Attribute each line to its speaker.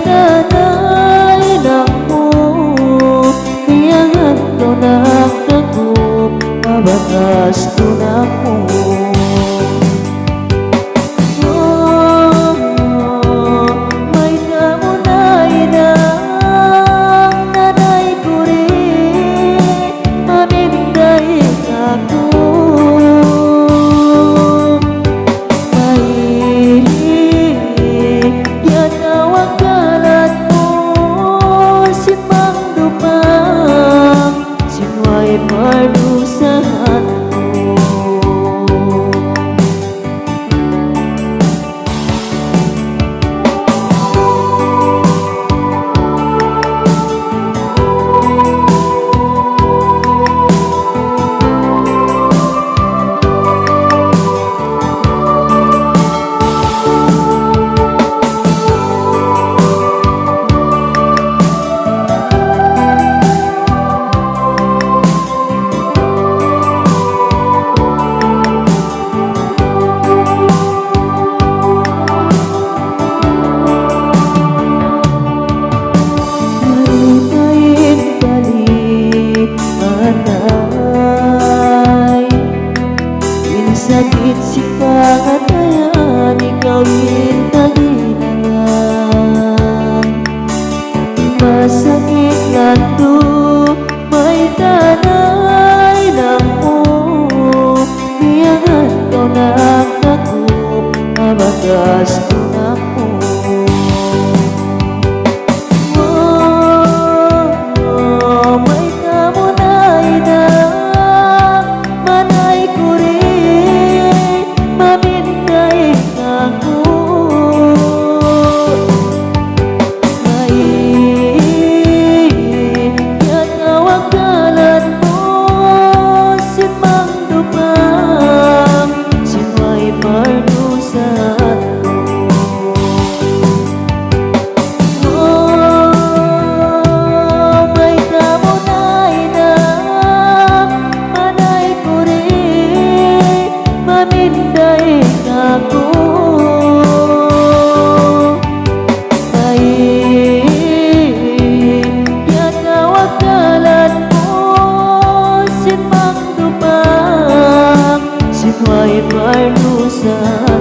Speaker 1: tanay lang mo, kaya't ko nagtagup, mabakas tunak mo. May kamunay na nanay ko rin, maminday ako. Marusahan mo. Sakit si pangatayan, ikawin taginangan. Masakit lang to, may tanay lang mo, iyangan ko nagtagup, mabagas tunak mo. May kamunay na manay ko rin, mamintay ako. Yan kawagalan mo, si Mangdupang, si May Marnusan ko. May kamunay na manay ko rin, maminday ako. Yan kawagalan mo, si Mangdupang, si May Marnusan.